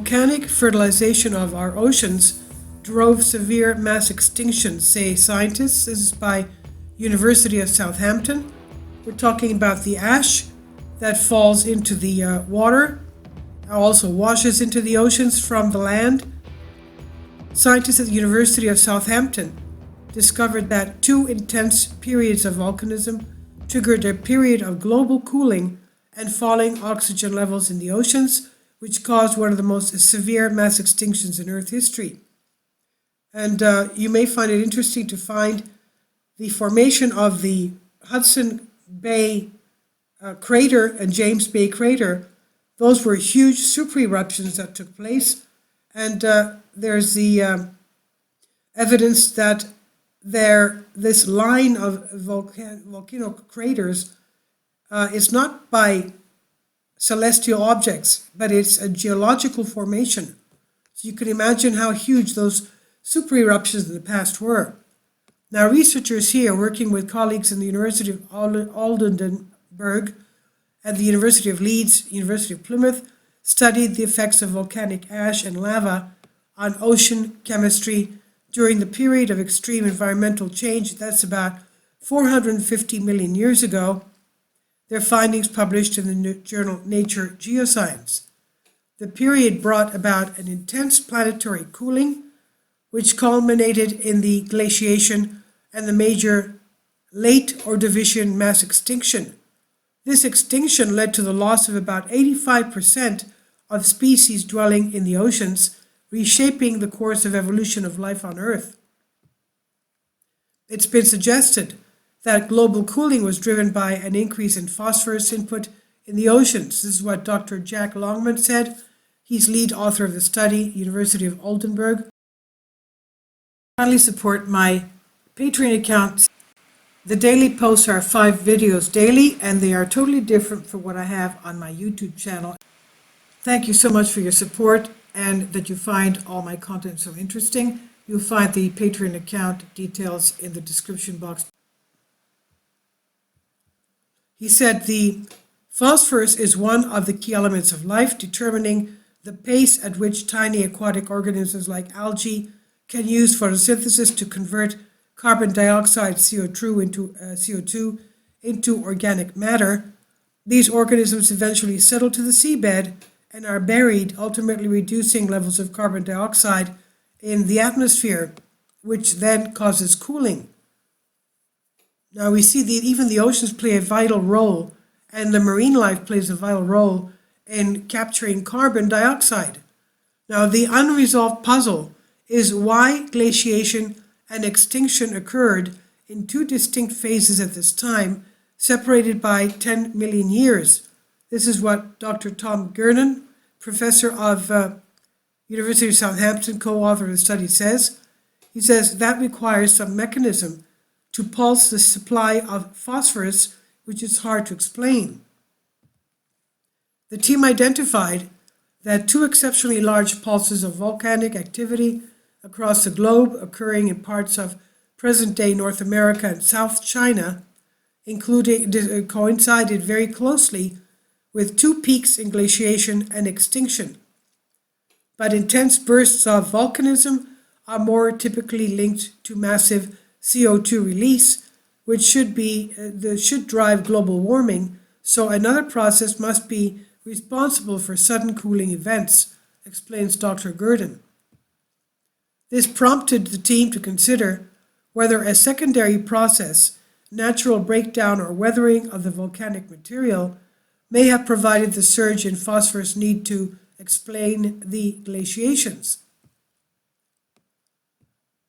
Volcanic fertilization of our oceans drove severe mass extinction, say scientists. This is by University of Southampton. We're talking about the ash that falls into the water, also washes into the oceans from the land. Scientists at the University of Southampton discovered that two intense periods of volcanism triggered a period of global cooling and falling oxygen levels in the oceans, which caused one of the most severe mass extinctions in Earth history. And you may find it interesting to find the formation of the Hudson Bay crater and James Bay crater. Those were huge super eruptions that took place. And there's the evidence that this line of volcano craters is not by celestial objects, but it's a geological formation. So you can imagine how huge those super eruptions in the past were. Now, researchers here, working with colleagues in the University of Oldenburg and the University of Leeds, University of Plymouth, studied the effects of volcanic ash and lava on ocean chemistry during the period of extreme environmental change. That's about 450 million years ago. Their findings published in the journal Nature Geoscience. The period brought about an intense planetary cooling, which culminated in the glaciation and the major late Ordovician mass extinction. This extinction led to the loss of about 85% of species dwelling in the oceans, reshaping the course of evolution of life on Earth. It's been suggested that global cooling was driven by an increase in phosphorus input in the oceans. This is what Dr. Jack Longman said. He's lead author of the study, University of Oldenburg. Kindly support my Patreon account. The daily posts are 5 videos daily, and they are totally different from what I have on my YouTube channel. Thank you so much for your support and that you find all my content so interesting. You'll find the Patreon account details in the description box. He said the phosphorus is one of the key elements of life, determining the pace at which tiny aquatic organisms like algae can use photosynthesis to convert carbon dioxide CO2 into organic matter. These organisms eventually settle to the seabed and are buried, ultimately reducing levels of carbon dioxide in the atmosphere, which then causes cooling. Now we see that even the oceans play a vital role, and the marine life plays a vital role in capturing carbon dioxide. Now the unresolved puzzle is why glaciation and extinction occurred in 2 distinct phases at this time, separated by 10 million years. This is what Dr. Tom Gernon, professor of University of Southampton, co-author of the study, says. He says that requires some mechanism to pulse the supply of phosphorus, which is hard to explain. The team identified that 2 exceptionally large pulses of volcanic activity across the globe, occurring in parts of present-day North America and South China, coincided very closely with 2 peaks in glaciation and extinction. But intense bursts of volcanism are more typically linked to massive CO2 release, which should drive global warming, so another process must be responsible for sudden cooling events, explains Dr. Gurdon. This prompted the team to consider whether a secondary process, natural breakdown or weathering of the volcanic material, may have provided the surge in phosphorus need to explain the glaciations.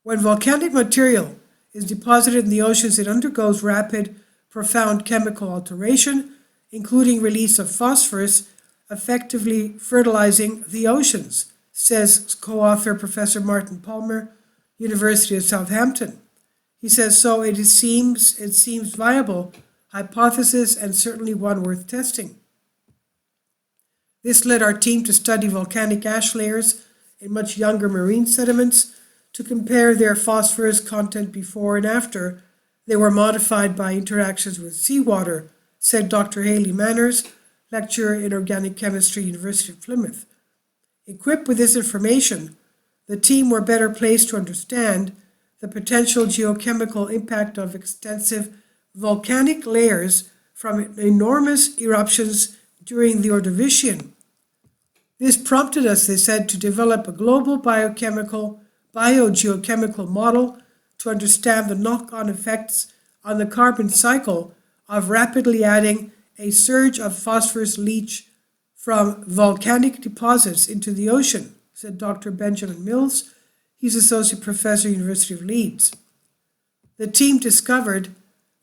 When volcanic material is deposited in the oceans, it undergoes rapid, profound chemical alteration, including release of phosphorus, effectively fertilizing the oceans, says co-author Professor Martin Palmer, University of Southampton. He says, so it seems viable hypothesis and certainly one worth testing. This led our team to study volcanic ash layers in much younger marine sediments to compare their phosphorus content before and after they were modified by interactions with seawater, said Dr. Haley Manners, lecturer in organic chemistry, University of Plymouth. Equipped with this information, the team were better placed to understand the potential geochemical impact of extensive volcanic layers from enormous eruptions during the Ordovician. This prompted us, they said, to develop a global biogeochemical model to understand the knock-on effects on the carbon cycle of rapidly adding a surge of phosphorus leach from volcanic deposits into the ocean, said Dr. Benjamin Mills. He's Associate Professor, University of Leeds. The team discovered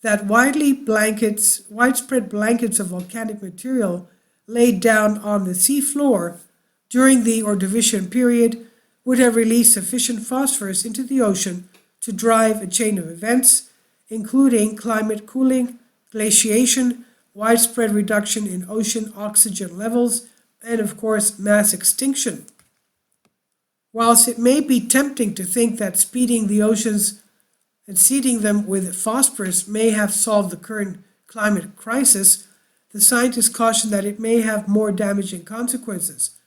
that widespread blankets of volcanic material laid down on the seafloor during the Ordovician period would have released sufficient phosphorus into the ocean to drive a chain of events, including climate cooling, glaciation, widespread reduction in ocean oxygen levels, and of course, mass extinction. Whilst it may be tempting to think that speeding the oceans and seeding them with phosphorus may have solved the current climate crisis, the scientists caution that it may have more damaging consequences.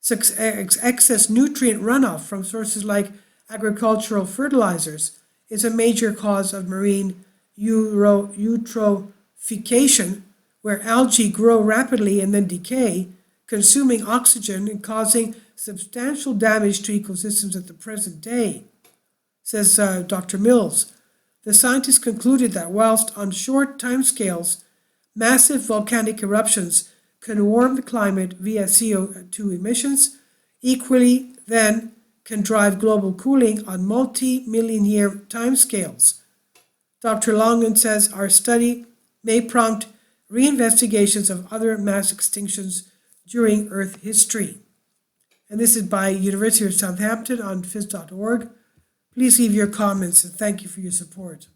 Excess nutrient runoff from sources like agricultural fertilizers is a major cause of marine eutrophication, where algae grow rapidly and then decay, consuming oxygen and causing substantial damage to ecosystems at the present day, says Dr. Mills. The scientists concluded that whilst on short timescales, massive volcanic eruptions can warm the climate via CO2 emissions, equally then can drive global cooling on multi-million year timescales. Dr. Longan says our study may prompt reinvestigations of other mass extinctions during Earth history. And this is by University of Southampton on phys.org. Please leave your comments and thank you for your support.